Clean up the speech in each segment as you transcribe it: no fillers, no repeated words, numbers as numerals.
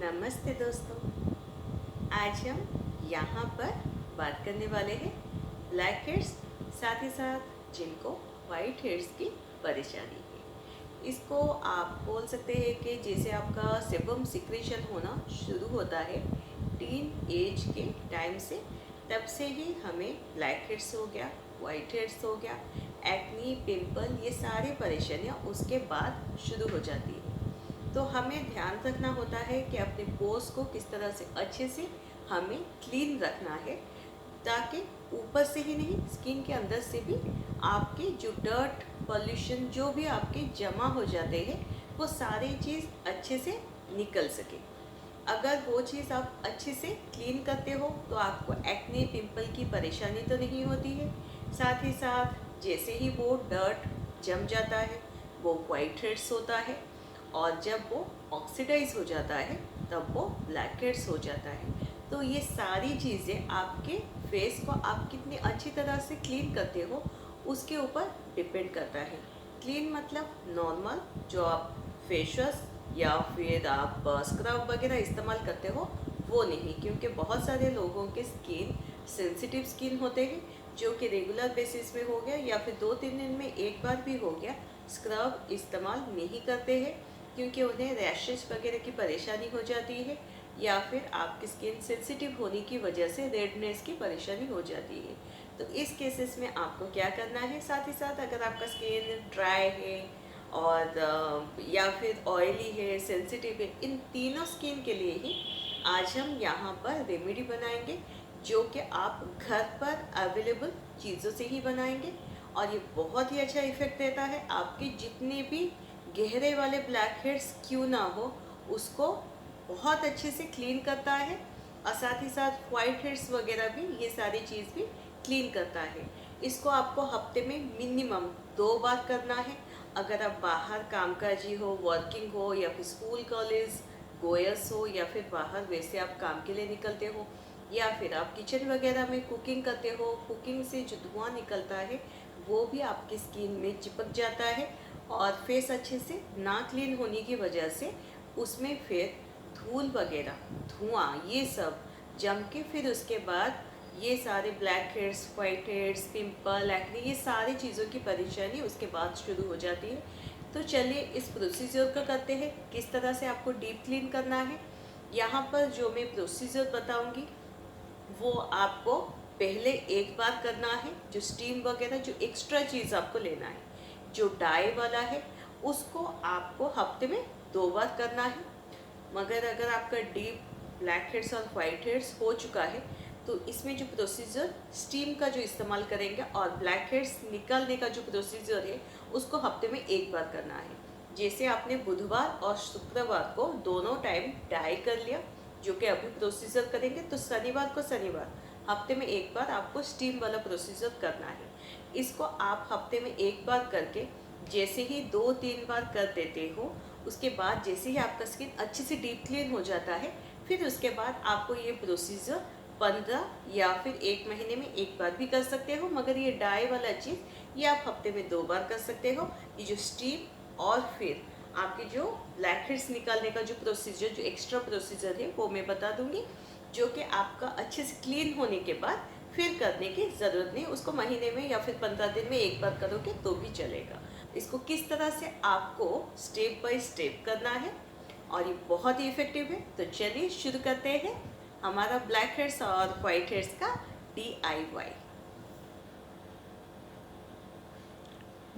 नमस्ते दोस्तों। आज हम यहाँ पर बात करने वाले हैं ब्लैक हेड्स, साथ ही साथ जिनको वाइट हेड्स की परेशानी है। इसको आप बोल सकते हैं कि जैसे आपका सेबम सिक्रेशन होना शुरू होता है टीन एज के टाइम से, तब से ही हमें ब्लैक हेड्स हो गया, वाइट हेड्स हो गया, एक्नी, पिंपल, ये सारी परेशानियाँ उसके बाद शुरू हो जाती है। तो हमें ध्यान रखना होता है कि अपने पोर्स को किस तरह से अच्छे से हमें क्लीन रखना है, ताकि ऊपर से ही नहीं, स्किन के अंदर से भी आपके जो डर्ट, पॉल्यूशन जो भी आपके जमा हो जाते हैं, वो सारी चीज़ अच्छे से निकल सके। अगर वो चीज़ आप अच्छे से क्लीन करते हो तो आपको एक्ने, पिंपल की परेशानी तो नहीं होती है। साथ ही साथ जैसे ही वो डर्ट जम जाता है, वो वाइट हेड्स होता है, और जब वो ऑक्सीडाइज हो जाता है तब वो ब्लैक हेड्स हो जाता है। तो ये सारी चीज़ें आपके फेस को आप कितनी अच्छी तरह से क्लीन करते हो उसके ऊपर डिपेंड करता है। क्लीन मतलब नॉर्मल जो आप फेस वॉश या फिर आप स्क्रब वगैरह इस्तेमाल करते हो वो नहीं, क्योंकि बहुत सारे लोगों के स्किन सेंसिटिव स्किन होते हैं जो कि रेगुलर बेसिस में हो गया या फिर 2-3 दिन में एक बार भी हो गया स्क्रब इस्तेमाल नहीं करते हैं, क्योंकि उन्हें रैशेस वगैरह की परेशानी हो जाती है, या फिर आपकी स्किन सेंसिटिव होने की वजह से रेडनेस की परेशानी हो जाती है। तो इस केसेस में आपको क्या करना है, साथ ही साथ अगर आपका स्किन ड्राई है और या फिर ऑयली है, सेंसिटिव है, इन तीनों स्किन के लिए ही आज हम यहाँ पर रेमेडी बनाएंगे, जो कि आप घर पर अवेलेबल चीज़ों से ही बनाएंगे। और ये बहुत ही अच्छा इफ़ेक्ट देता है, आपके जितने भी गहरे वाले ब्लैक हेड्स क्यों ना हो उसको बहुत अच्छे से क्लीन करता है, और साथ ही साथ वाइट हेड्स वगैरह भी ये सारी चीज़ भी क्लीन करता है। इसको आपको हफ्ते में मिनिमम 2 बार करना है। अगर आप बाहर कामकाजी हो, वर्किंग हो, या फिर स्कूल कॉलेज गोयर्स हो, या फिर बाहर वैसे आप काम के लिए निकलते हो, या फिर आप किचन वगैरह में कुकिंग करते हो, कुकिंग से जो धुआं निकलता है वो भी आपकी स्किन में चिपक जाता है, और फेस अच्छे से ना क्लीन होने की वजह से उसमें फिर धूल वगैरह, धुआं, ये सब जम के फिर उसके बाद ये सारे black heads, white heads, pimple, acne, ये सारी चीज़ों की परेशानी उसके बाद शुरू हो जाती है। तो चलिए इस प्रोसीजर को करते हैं, किस तरह से आपको डीप क्लीन करना है। यहाँ पर जो मैं प्रोसीजर बताऊँगी वो आपको पहले एक बार करना है। जो स्टीम वगैरह, जो एक्स्ट्रा चीज़ आपको लेना है, जो डाई वाला है उसको आपको हफ्ते में 2 बार करना है। मगर अगर आपका डीप ब्लैक हेड्स और वाइट हेड्स हो चुका है तो इसमें जो प्रोसीजर स्टीम का जो इस्तेमाल करेंगे, और ब्लैक हेड्स निकालने का जो प्रोसीजर है उसको हफ्ते में एक बार करना है। जैसे आपने बुधवार और शुक्रवार को दोनों टाइम डाई कर लिया, जो कि अभी प्रोसीजर करेंगे, तो शनिवार हफ्ते में एक बार आपको स्टीम वाला प्रोसीजर करना है। इसको आप हफ्ते में एक बार करके जैसे ही 2-3 बार कर देते हो, उसके बाद जैसे ही आपका स्किन अच्छे से डीप क्लीन हो जाता है, फिर उसके बाद आपको ये प्रोसीजर 15 या फिर 1 महीने में एक बार भी कर सकते हो। मगर ये डाई वाला चीज़ ये आप हफ्ते में 2 बार कर सकते हो। ये जो स्टीम और फिर आपके जो ब्लैक हेड्स निकालने का जो प्रोसीजर, जो एक्स्ट्रा प्रोसीजर है वो मैं बता दूंगी, जो कि आपका अच्छे से क्लीन होने के बाद फिर करने की ज़रूरत नहीं। उसको महीने में या फिर 15 दिन में एक बार करोगे तो भी चलेगा। इसको किस तरह से आपको स्टेप बाय स्टेप करना है, और ये बहुत ही इफ़ेक्टिव है। तो चलिए शुरू करते हैं हमारा ब्लैक हेड्स और वाइट हेड्स का DIY।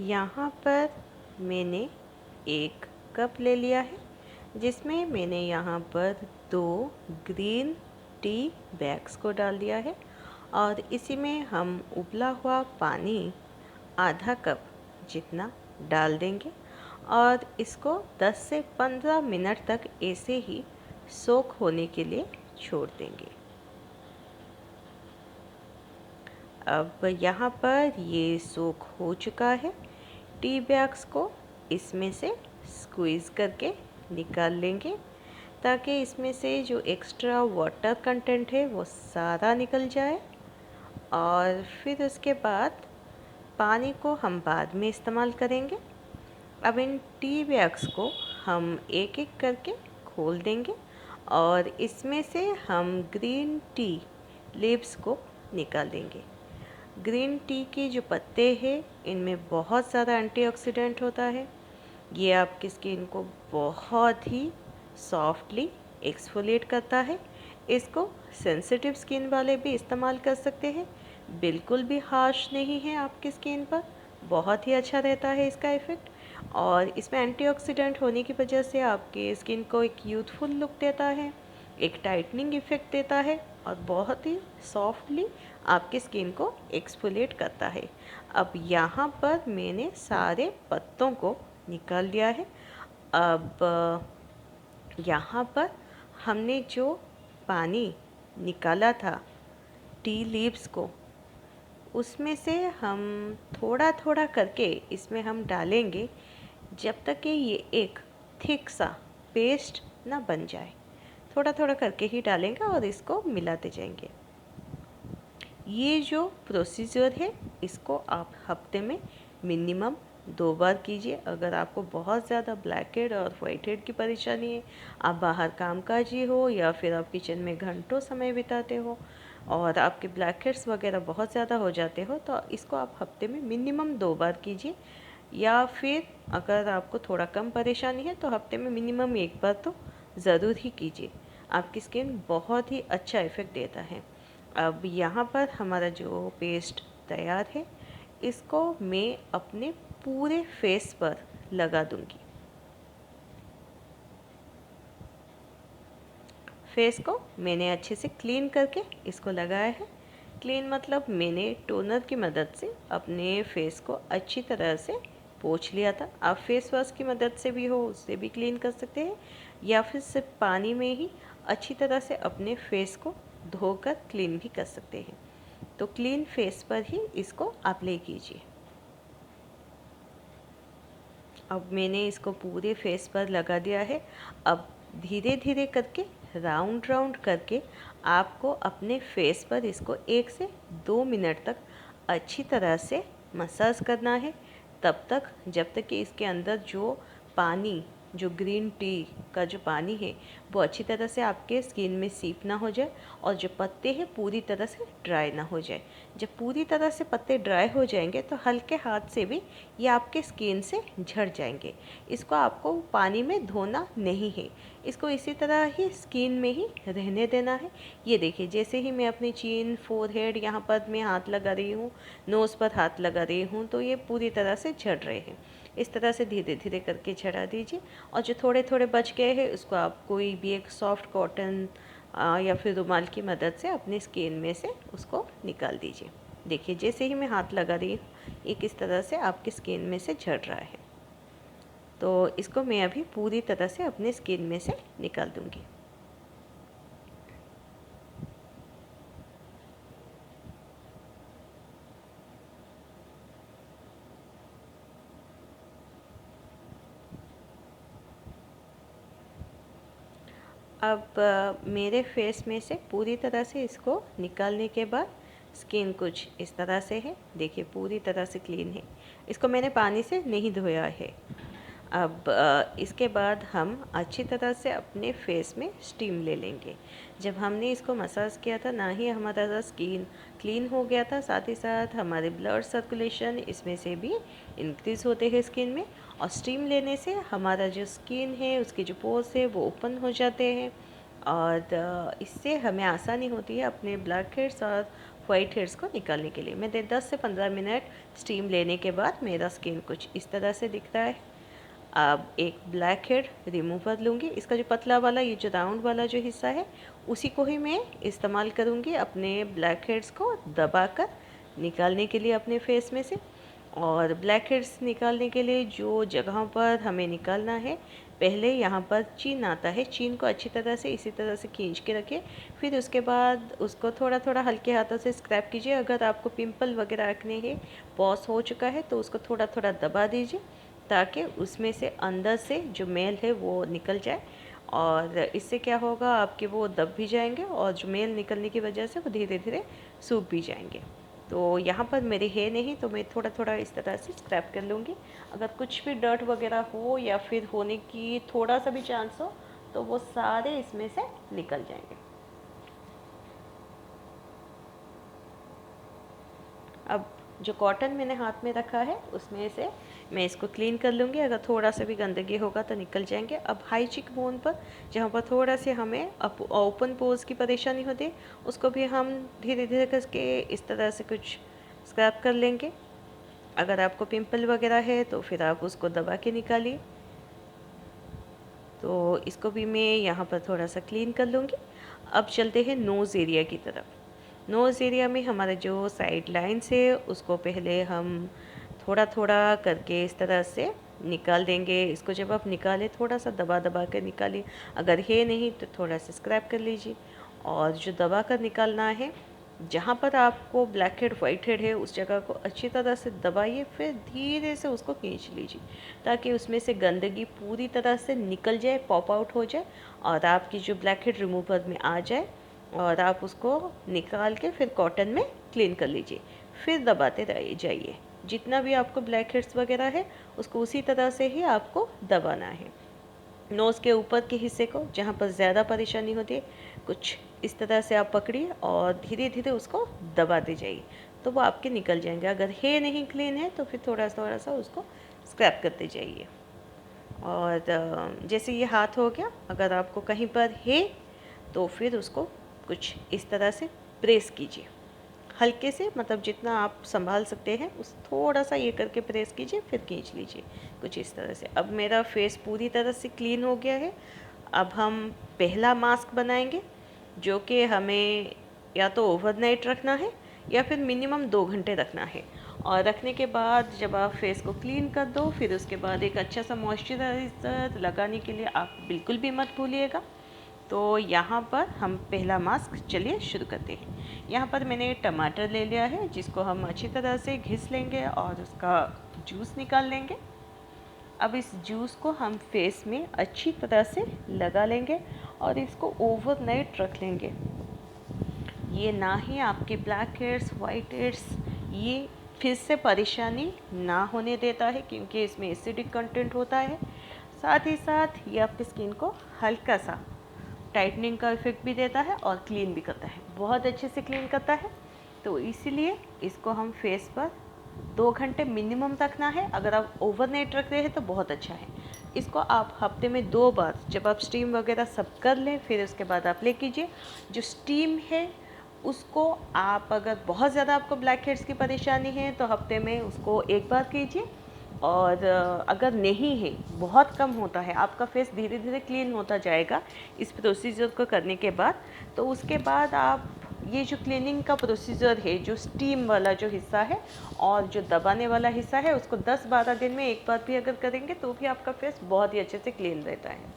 यहाँ पर मैंने 1 कप ले लिया है, जिसमें मैंने यहाँ पर 2 ग्रीन टी बैग्स को डाल दिया है, और इसी में हम उबला हुआ पानी आधा कप जितना डाल देंगे, और इसको 10 से 15 मिनट तक ऐसे ही सोख होने के लिए छोड़ देंगे। अब यहाँ पर ये सोख हो चुका है। टी बैग्स को इसमें से स्क्वीज़ करके निकाल लेंगे, ताकि इसमें से जो एक्स्ट्रा वाटर कंटेंट है वो सारा निकल जाए। और फिर उसके बाद पानी को हम बाद में इस्तेमाल करेंगे। अब इन टी बैग्स को हम एक एक करके खोल देंगे, और इसमें से हम ग्रीन टी लीव्स को निकाल देंगे। ग्रीन टी के जो पत्ते हैं इनमें बहुत ज़्यादा एंटीऑक्सीडेंट होता है। ये आपकी स्किन को बहुत ही सॉफ्टली एक्सफोलिएट करता है। इसको सेंसिटिव स्किन वाले भी इस्तेमाल कर सकते हैं। बिल्कुल भी हार्श नहीं है आपकी स्किन पर, बहुत ही अच्छा रहता है इसका इफ़ेक्ट। और इसमें एंटीऑक्सीडेंट होने की वजह से आपके स्किन को एक यूथफुल लुक देता है, एक टाइटनिंग इफ़ेक्ट देता है और बहुत ही सॉफ्टली आपकी स्किन को एक्सफोलिएट करता है। अब यहाँ पर मैंने सारे पत्तों को निकाल लिया है। अब यहाँ पर हमने जो पानी निकाला था टी लीव्स को, उसमें से हम थोड़ा थोड़ा करके इसमें हम डालेंगे जब तक कि ये एक थिक सा पेस्ट ना बन जाए। थोड़ा थोड़ा करके ही डालेंगे और इसको मिलाते जाएंगे। ये जो प्रोसीजर है इसको आप हफ्ते में मिनिमम 2 बार कीजिए। अगर आपको बहुत ज़्यादा ब्लैक हेड और वाइट हेड की परेशानी है, आप बाहर कामकाजी हो या फिर आप किचन में घंटों समय बिताते हो और आपके ब्लैक हेड्स वगैरह बहुत ज़्यादा हो जाते हो, तो इसको आप हफ्ते में मिनिमम 2 बार कीजिए। या फिर अगर आपको थोड़ा कम परेशानी है तो हफ्ते में मिनिमम 1 बार तो ज़रूर ही कीजिए। आपकी स्किन बहुत ही अच्छा इफ़ेक्ट देता है। अब यहाँ पर हमारा जो पेस्ट तैयार है इसको मैं अपने पूरे फेस पर लगा दूंगी। फेस को मैंने अच्छे से क्लीन करके इसको लगाया है। क्लीन मतलब मैंने टोनर की मदद से अपने फेस को अच्छी तरह से पोंछ लिया था। आप फेस वॉश की मदद से भी हो उससे भी क्लीन कर सकते हैं, या फिर सिर्फ पानी में ही अच्छी तरह से अपने फेस को धोकर क्लीन भी कर सकते हैं। तो क्लीन फेस पर ही इसको अप्लाई कीजिए। अब मैंने इसको पूरे फेस पर लगा दिया है। अब धीरे धीरे करके राउंड राउंड करके आपको अपने फेस पर इसको 1 से 2 मिनट तक अच्छी तरह से मसाज करना है। तब तक जब तक कि इसके अंदर जो पानी, जो ग्रीन टी का जो पानी है वो अच्छी तरह से आपके स्किन में सीप ना हो जाए और जो पत्ते हैं पूरी तरह से ड्राई ना हो जाए। जब पूरी तरह से पत्ते ड्राई हो जाएंगे तो हल्के हाथ से भी ये आपके स्किन से झड़ जाएंगे। इसको आपको पानी में धोना नहीं है, इसको इसी तरह ही स्किन में ही रहने देना है। ये देखिए, जैसे ही मैं अपनी चीन, फोरहेड यहाँ पर मैं हाथ लगा रही हूँ, नोज़ पर हाथ लगा रही हूँ, तो ये पूरी तरह से झड़ रहे हैं। इस तरह से धीरे धीरे करके झड़ा दीजिए। और जो थोड़े थोड़े बच गए हैं उसको आप कोई भी एक सॉफ्ट कॉटन या फिर रुमाल की मदद से अपनी स्किन में से उसको निकाल दीजिए। देखिए, जैसे ही मैं हाथ लगा रही हूँ ये किस तरह से आपकी स्किन में से झड़ रहा है। तो इसको मैं अभी पूरी तरह से अपने स्किन में से निकाल दूंगी। अब मेरे फेस में से पूरी तरह से इसको निकालने के बाद स्किन कुछ इस तरह से है। देखिए, पूरी तरह से क्लीन है। इसको मैंने पानी से नहीं धोया है। अब इसके बाद हम अच्छी तरह से अपने फेस में स्टीम ले लेंगे। जब हमने इसको मसाज किया था ना ही हमारा स्किन क्लीन हो गया था, साथ ही साथ हमारे ब्लड सर्कुलेशन इसमें से भी इंक्रीज़ होते हैं स्किन में। और स्टीम लेने से हमारा जो स्किन है उसके जो पोर्स है वो ओपन हो जाते हैं और इससे हमें आसानी होती है अपने ब्लैक हेड्स और वाइट हेड्स को निकालने के लिए। मैं 10 से 15 मिनट स्टीम लेने के बाद मेरा स्किन कुछ इस तरह से दिख रहा है। अब एक ब्लैक हेड रिमूवर लूँगी। इसका जो पतला वाला, ये जो राउंड वाला जो हिस्सा है उसी को ही मैं इस्तेमाल करूँगी अपने ब्लैक हेड्स को दबाकर निकालने के लिए अपने फेस में से। और ब्लैक हेड्स निकालने के लिए जो जगहों पर हमें निकालना है, पहले यहाँ पर चीन आता है। चीन को अच्छी तरह से इसी तरह से खींच के रखें। फिर उसके बाद उसको थोड़ा थोड़ा हल्के हाथों से स्क्रैप कीजिए। अगर आपको पिंपल वगैरह रखने हैं, पॉस हो चुका है, तो उसको थोड़ा थोड़ा दबा दीजिए ताकि उसमें से अंदर से जो मेल है वो निकल जाए। और इससे क्या होगा, आपके वो दब भी जाएंगे और जो मेल निकलने की वजह से वो धीरे धीरे सूख भी जाएंगे। तो यहाँ पर मेरे है नहीं तो मैं थोड़ा थोड़ा इस तरह से स्क्रैप कर लूँगी। अगर कुछ भी डर्ट वगैरह हो या फिर होने की थोड़ा सा भी चांस हो तो वो सारे इसमें से निकल जाएंगे। अब जो कॉटन मैंने हाथ में रखा है उसमें से मैं इसको क्लीन कर लूँगी। अगर थोड़ा सा भी गंदगी होगा तो निकल जाएंगे। अब हाई चिक बोन पर जहाँ पर थोड़ा से हमें ओपन पोर्स की परेशानी होती है उसको भी हम धीरे धीरे करके इस तरह से कुछ स्क्रैप कर लेंगे। अगर आपको पिंपल वगैरह है तो फिर आप उसको दबा के निकालिए। तो इसको भी मैं यहाँ पर थोड़ा सा क्लीन कर लूँगी। अब चलते हैं नोज़ एरिया की तरफ। नोज़ एरिया में हमारा जो साइड लाइन्स है उसको पहले हम थोड़ा थोड़ा करके इस तरह से निकाल देंगे। इसको जब आप निकालें थोड़ा सा दबा दबा कर निकालिए। अगर है नहीं तो थोड़ा सा स्क्रैप कर लीजिए। और जो दबा कर निकालना है, जहाँ पर आपको ब्लैक हेड वाइट हेड है उस जगह को अच्छी तरह से दबाइए, फिर धीरे से उसको खींच लीजिए ताकि उसमें से गंदगी पूरी तरह से निकल जाए, पॉप आउट हो जाए और आपकी जो ब्लैक हेड रिमूवर में आ जाए और आप उसको निकाल के फिर कॉटन में क्लीन कर लीजिए। फिर दबाते रहिए जाइए। जितना भी आपको ब्लैक हेड्स वगैरह है उसको उसी तरह से ही आपको दबाना है। नोज़ के ऊपर के हिस्से को जहाँ पर ज़्यादा परेशानी होती है कुछ इस तरह से आप पकड़िए और धीरे धीरे उसको दबाते जाइए तो वो आपके निकल जाएंगे। अगर है नहीं क्लीन है तो फिर थोड़ा सा उसको स्क्रैप करते जाइए। और जैसे ये हाथ हो गया, अगर आपको कहीं पर है तो फिर उसको कुछ इस तरह से प्रेस कीजिए हल्के से, मतलब जितना आप संभाल सकते हैं उस थोड़ा सा ये करके प्रेस कीजिए, फिर खींच लीजिए कुछ इस तरह से। अब मेरा फेस पूरी तरह से क्लीन हो गया है। अब हम पहला मास्क बनाएंगे जो कि हमें या तो ओवरनाइट रखना है या फिर मिनिमम 2 घंटे रखना है। और रखने के बाद जब आप फेस को क्लीन कर दो फिर उसके बाद एक अच्छा सा मॉइस्चराइज़र लगाने के लिए आप बिल्कुल भी मत भूलिएगा। तो यहाँ पर हम पहला मास्क चलिए शुरू करते हैं। यहाँ पर मैंने टमाटर ले लिया है जिसको हम अच्छी तरह से घिस लेंगे और उसका जूस निकाल लेंगे। अब इस जूस को हम फेस में अच्छी तरह से लगा लेंगे और इसको ओवरनाइट रख लेंगे। ये ना ही आपके ब्लैक हेड्स, वाइट हेड्स ये फिर से परेशानी ना होने देता है क्योंकि इसमें एसिडिक कंटेंट होता है। साथ ही साथ ये आपकी स्किन को हल्का सा टाइटनिंग का इफेक्ट भी देता है और क्लीन भी करता है, बहुत अच्छे से क्लीन करता है। तो इसीलिए इसको हम फेस पर 2 घंटे मिनिमम रखना है। अगर आप ओवरनाइट रख रहे हैं तो बहुत अच्छा है। इसको आप हफ्ते में 2 बार जब आप स्टीम वगैरह सब कर लें फिर उसके बाद आप ले कीजिए। जो स्टीम है उसको आप, अगर बहुत ज़्यादा आपको ब्लैक हेड्स की परेशानी है तो हफ्ते में उसको 1 बार कीजिए। और अगर नहीं है, बहुत कम होता है, आपका फेस धीरे धीरे क्लीन होता जाएगा इस प्रोसीजर को करने के बाद, तो उसके बाद आप ये जो क्लीनिंग का प्रोसीजर है, जो स्टीम वाला जो हिस्सा है और जो दबाने वाला हिस्सा है, उसको 10-12 दिन में 1 बार भी अगर करेंगे तो भी आपका फेस बहुत ही अच्छे से क्लीन रहता है।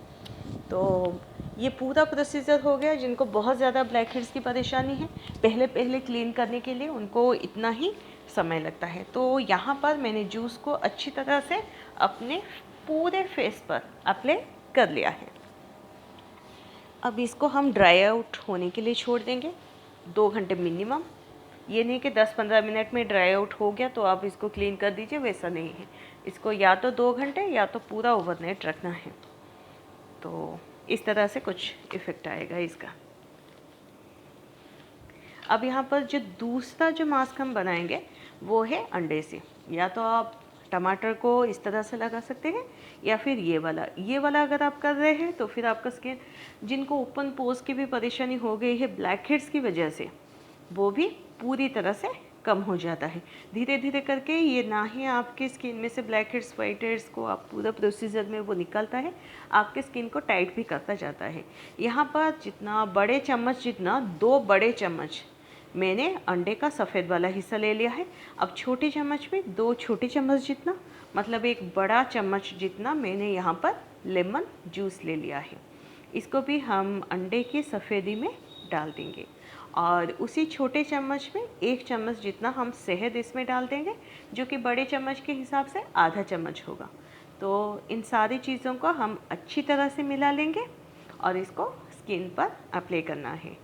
तो ये पूरा प्रोसीजर हो गया। जिनको बहुत ज़्यादा ब्लैक हेड्स की परेशानी है, पहले पहले क्लीन करने के लिए उनको इतना ही समय लगता है। तो यहाँ पर मैंने जूस को अच्छी तरह से अपने पूरे फेस पर अप्लाई कर लिया है। अब इसको हम ड्राई आउट होने के लिए छोड़ देंगे 2 घंटे मिनिमम। ये नहीं कि 10-15 मिनट में ड्राई आउट हो गया तो आप इसको क्लीन कर दीजिए, वैसा नहीं है। इसको या तो 2 घंटे या तो पूरा ओवरनाइट रखना है। तो इस तरह से कुछ इफ़ेक्ट आएगा इसका। अब यहाँ पर जो दूसरा जो मास्क हम बनाएंगे वो है अंडे से। या तो आप टमाटर को इस तरह से लगा सकते हैं या फिर ये वाला अगर आप कर रहे हैं तो फिर आपका स्किन, जिनको ओपन पोर्स की भी परेशानी हो गई है ब्लैक हेड्स की वजह से, वो भी पूरी तरह से कम हो जाता है। धीरे धीरे करके ये ना ही आपकी स्किन में से ब्लैक हेड्स, वाइट हेड्स को आप पूरा प्रोसीजर में वो निकालता है, आपके स्किन को टाइट भी करता जाता है। यहाँ पर जितना बड़े चम्मच, जितना 2 बड़े चम्मच मैंने अंडे का सफ़ेद वाला हिस्सा ले लिया है। अब छोटे चम्मच में 2 छोटे चम्मच जितना, मतलब एक बड़ा चम्मच जितना मैंने यहाँ पर लेमन जूस ले लिया है। इसको भी हम अंडे की सफ़ेदी में डाल देंगे और उसी छोटे चम्मच में 1 चम्मच जितना हम शहद इसमें डाल देंगे, जो कि बड़े चम्मच के हिसाब से आधा चम्मच होगा। तो इन सारी चीज़ों को हम अच्छी तरह से मिला लेंगे और इसको स्किन पर अप्लाई करना है।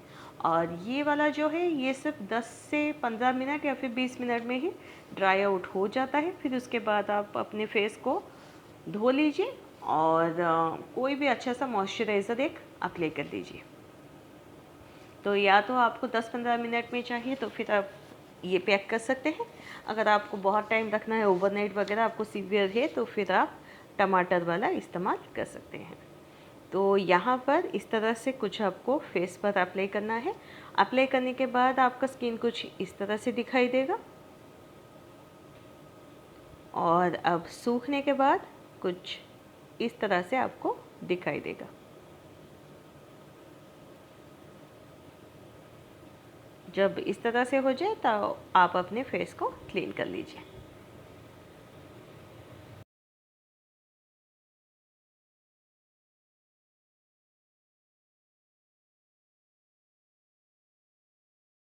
और ये वाला जो है ये सिर्फ 10 से 15 मिनट या फिर 20 मिनट में ही ड्राई आउट हो जाता है। फिर उसके बाद आप अपने फेस को धो लीजिए और कोई भी अच्छा सा मॉइस्चराइज़र एक अप्लाई कर दीजिए। तो या तो आपको 10-15 मिनट में चाहिए तो फिर आप ये पैक कर सकते हैं। अगर आपको बहुत टाइम रखना है, ओवरनाइट वगैरह आपको सीवियर है, तो फिर आप टमाटर वाला इस्तेमाल कर सकते हैं। तो यहाँ पर इस तरह से कुछ आपको फेस पर अप्लाई करना है। अप्लाई करने के बाद आपका स्किन कुछ इस तरह से दिखाई देगा और अब सूखने के बाद कुछ इस तरह से आपको दिखाई देगा। जब इस तरह से हो जाए तो आप अपने फेस को क्लीन कर लीजिए।